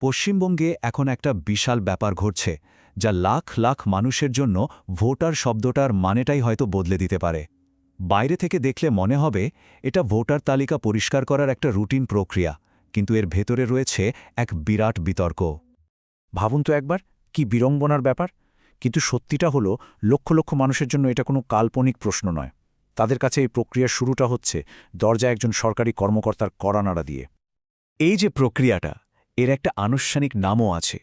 পশ্চিমবঙ্গে এখন একটা বিশাল ব্যাপার ঘটছে যা লাখ লাখ মানুষের জন্য ভোটার শব্দটার মানেটাই হয়তো বদলে দিতে পারে। বাইরে থেকে দেখলে মনে হবে এটা ভোটার তালিকা পরিষ্কার করার একটা রুটিন প্রক্রিয়া, কিন্তু এর ভেতরে রয়েছে এক বিরাট বিতর্ক। ভাবুন তো একবার, কি বিড়ম্বনার ব্যাপার। কিন্তু সত্যিটা হলো, লক্ষ লক্ষ মানুষের জন্য এটা কোনো কাল্পনিক প্রশ্ন নয়। তাদের কাছে এই প্রক্রিয়ার শুরুটা হচ্ছে দরজায় একজন সরকারি কর্মকর্তার কড়া নাড়া দিয়ে। এই যে প্রক্রিয়াটা, এর একটা আনুষ্ঠানিক নামও আছে,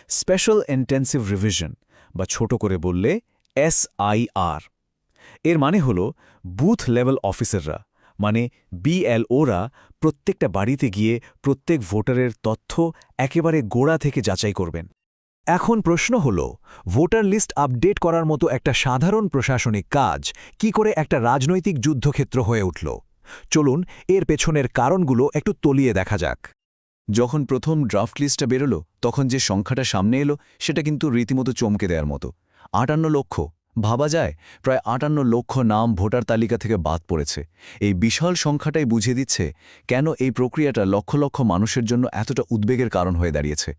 স্পেশাল ইন্টেন্সিভ রিভিশন, বা ছোট করে বললে SIR। এর মানে হল বুথ লেভেল অফিসাররা, মানে BLOরা প্রত্যেকটা বাড়িতে গিয়ে প্রত্যেক ভোটারের তথ্য একেবারে গোড়া থেকে যাচাই করবেন। এখন প্রশ্ন হল, ভোটার লিস্ট আপডেট করার মতো একটা সাধারণ প্রশাসনিক কাজ কি করে একটা রাজনৈতিক যুদ্ধক্ষেত্র হয়ে উঠল? চলুন এর পেছনের কারণগুলো একটু তলিয়ে দেখা যাক। যখন প্রথম ড্রাফট লিস্টটা বেরোল, তখন যে সংখ্যাটা সামনে এলো সেটা কিন্তু রীতিমতো চমকে দেওয়ার মতো। 58 লক্ষ। ভাবা যায়, প্রায় 58 লক্ষ নাম ভোটার তালিকা থেকে বাদ পড়েছে। এই বিশাল সংখ্যাটাই বুঝিয়ে দিচ্ছে কেন এই প্রক্রিয়াটা লক্ষ লক্ষ মানুষের জন্য এতটা উদ্বেগের কারণ হয়ে দাঁড়িয়েছে।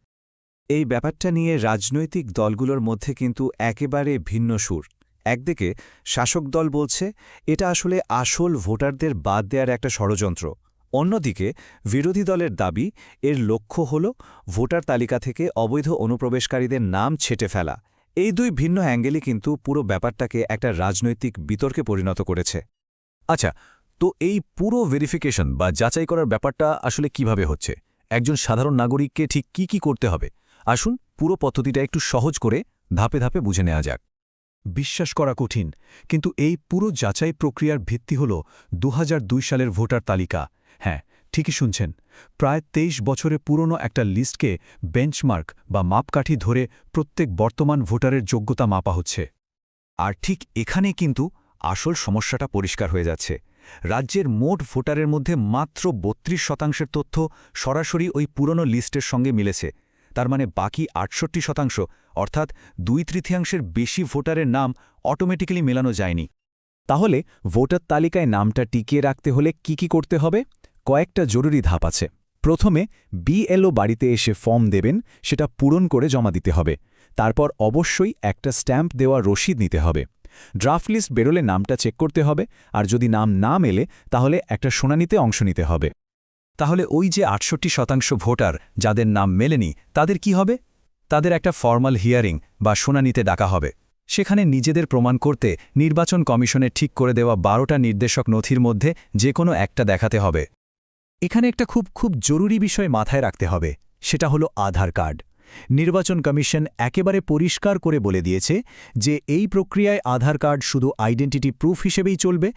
এই ব্যাপারটা নিয়ে রাজনৈতিক দলগুলোর মধ্যে কিন্তু একেবারে ভিন্ন সুর। একদিকে শাসক দল বলছে এটা আসলে আসল ভোটারদের বাদ দেওয়ার একটা ষড়যন্ত্র। অন্যদিকে বিরোধী দলের দাবি এর লক্ষ্য হল ভোটার তালিকা থেকে অবৈধ অনুপ্রবেশকারীদের নাম ছেঁটে ফেলা। এই দুই ভিন্ন অ্যাঙ্গেলই কিন্তু পুরো ব্যাপারটাকে একটা রাজনৈতিক বিতর্কে পরিণত করেছে। আচ্ছা, তো এই পুরো ভেরিফিকেশন বা যাচাই করার ব্যাপারটা আসলে কিভাবে হচ্ছে? একজন সাধারণ নাগরিককে ঠিক কি করতে হবে? আসুন পুরো পদ্ধতিটা একটু সহজ করে ধাপে ধাপে বুঝে নেওয়া যাক। বিশ্বাস করা কঠিন, কিন্তু এই পুরো যাচাই প্রক্রিয়ার ভিত্তি হল 2002 সালের ভোটার তালিকা। হ্যাঁ, ঠিকই শুনছেন, প্রায় 23 বছরে পুরনো একটা লিস্টকে বেঞ্চমার্ক বা মাপকাঠি ধরে প্রত্যেক বর্তমান ভোটারের যোগ্যতা মাপা হচ্ছে। আর ঠিক এখানে কিন্তু আসল সমস্যাটা পরিষ্কার হয়ে যাচ্ছে। রাজ্যের মোট ভোটারের মধ্যে মাত্র 32% তথ্য সরাসরি ওই পুরনো লিস্টের সঙ্গে মিলেছে। তার মানে বাকি 68%, অর্থাৎ 2/3 বেশি ভোটারের নাম অটোমেটিক্যালি মেলানো যায়নি। তাহলে ভোটার তালিকায় নামটা টিকিয়ে রাখতে হলে কি করতে হবে? কয়েকটা জরুরি ধাপ আছে। প্রথমে BLO বাড়িতে এসে ফর্ম দেবেন, সেটা পূরণ করে জমা দিতে হবে। তারপর অবশ্যই একটা স্ট্যাম্প দেওয়া রসিদ নিতে হবে। ড্রাফট লিস্ট বেরোলে নামটা চেক করতে হবে, আর যদি নাম না মেলে তাহলে একটা শুনানিতে অংশ নিতে হবে। তাহলে ওই যে 68% ভোটার যাদের নাম মেলেনি, তাদের কি হবে? তাদের একটা ফর্মাল হিয়ারিং বা শুনানিতে ডাকা হবে। সেখানে নিজেদের প্রমাণ করতে নির্বাচন কমিশনের ঠিক করে দেওয়া 12টা নির্দেশক নথির মধ্যে যে কোনো একটা দেখাতে হবে। এখানে একটা খুব জরুরি বিষয় মাথায় রাখতে হবে, সেটা হলো আধার কার্ড। নির্বাচন কমিশন একেবারে পরিষ্কার করে বলে দিয়েছে যে এই প্রক্রিয়ায় আধার কার্ড শুধু আইডেন্টিটি প্রুফ হিসেবেই চলবে।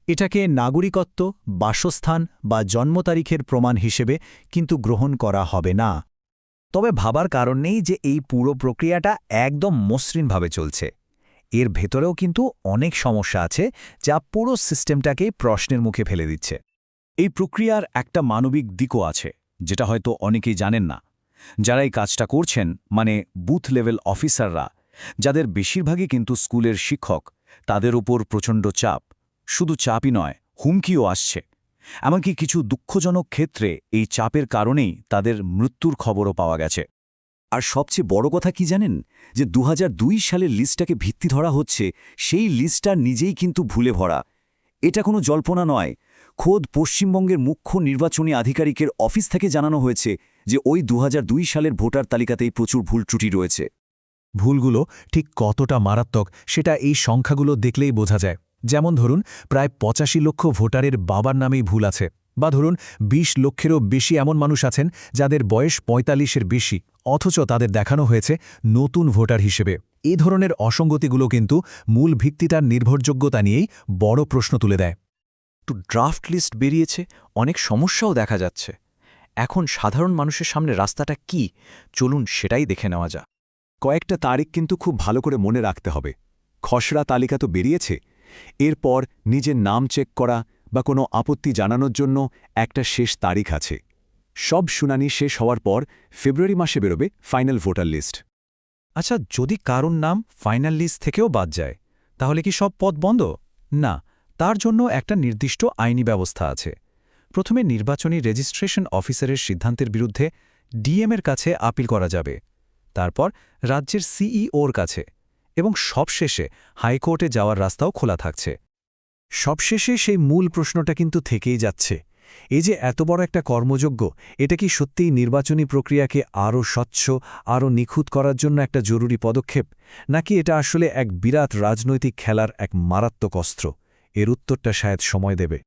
এটাকে নাগরিকত্ব, বাসস্থান বা জন্ম তারিখের প্রমাণ হিসেবে কিন্তু গ্রহণ করা হবে না। তবে ভাবার কারণ নেই যে এই পুরো প্রক্রিয়াটা একদম মসৃণভাবে চলছে। এর ভেতরেও কিন্তু অনেক সমস্যা আছে যা পুরো সিস্টেমটাকেই প্রশ্নের মুখে ফেলে দিচ্ছে। এই প্রক্রিয়ার একটা মানবিক দিকও আছে, যেটা হয়তো অনেকেই জানেন না। যারা এই কাজটা করছেন, মানে বুথ লেভেল অফিসাররা, যাদের বেশিরভাগই কিন্তু স্কুলের শিক্ষক, তাদের উপর প্রচণ্ড চাপ। শুধু চাপই নয়, হুমকিও আসছে। এমনকি কিছু দুঃখজনক ক্ষেত্রে এই চাপের কারণেই তাদের মৃত্যুর খবরও পাওয়া গেছে। আর সবচেয়ে বড় কথা কি জানেন? যে 2002 সালের লিস্টটাকে ভিত্তি ধরা হচ্ছে, সেই লিস্টটা নিজেই কিন্তু ভুলে ভরা। এটা কোনো জল্পনা নয়। খোদ পশ্চিমবঙ্গের মুখ্য নির্বাচনী আধিকারিকের অফিস থেকে জানানো হয়েছে যে ওই 2002 সালের ভোটার তালিকাতেই প্রচুর ভুল ত্রুটি রয়েছে। ভুলগুলো ঠিক কতটা মারাত্মক সেটা এই সংখ্যাগুলো দেখলেই বোঝা যায়। যেমন ধরুন, প্রায় 85 লক্ষ ভোটারের বাবার নামেই ভুল আছে, বা ধরুন 20 লক্ষেরও বেশি এমন মানুষ আছেন যাদের বয়স 45-এর বেশি, অথচ তাদের দেখানো হয়েছে নতুন ভোটার হিসেবে। এই ধরনের অসঙ্গতিগুলো কিন্তু মূল ভিত্তিটার নির্ভরযোগ্যতা নিয়েই বড় প্রশ্ন তুলে দেয়। তো ড্রাফট লিস্ট বেরিয়েছে, অনেক সমস্যাও দেখা যাচ্ছে। এখন সাধারণ মানুষের সামনে রাস্তাটা কি? চলুন সেটাই দেখে নেওয়া যাক। কয়েকটা তারিখ কিন্তু খুব ভালো করে মনে রাখতে হবে। খসড়া তালিকা তো বেরিয়েছে, এরপর নিজের নাম চেক করা বা কোনো আপত্তি জানানোর জন্য একটা শেষ তারিখ আছে। সব শুনানি শেষ হওয়ার পর ফেব্রুয়ারি মাসে বেরোবে ফাইনাল ভোটার লিস্ট। আচ্ছা, যদি কারোর নাম ফাইনাল লিস্ট থেকেও বাদ যায়, তাহলে কি সব পদ বন্ধ? না, তার জন্য একটা নির্দিষ্ট আইনি ব্যবস্থা আছে। প্রথমে নির্বাচনী রেজিস্ট্রেশন অফিসারের সিদ্ধান্তের বিরুদ্ধে ডিএমের কাছে আপিল করা যাবে, তারপর রাজ্যের সিইওর কাছে, এবং সবশেষে হাইকোর্টে যাওয়ার রাস্তাও খোলা থাকছে। সবশেষে সেই মূল প্রশ্নটা কিন্তু থেকেই যাচ্ছে, এই যে এত বড় একটা কর্মযজ্ঞ, এটা কি সত্যিই নির্বাচনী প্রক্রিয়াকে আরও স্বচ্ছ, আরও নিখুঁত করার জন্য একটা জরুরি পদক্ষেপ, নাকি এটা আসলে এক বিরাট রাজনৈতিক খেলার এক মারাত্মক অস্ত্র? এর উত্তরটা শায়দ সময় দেবে।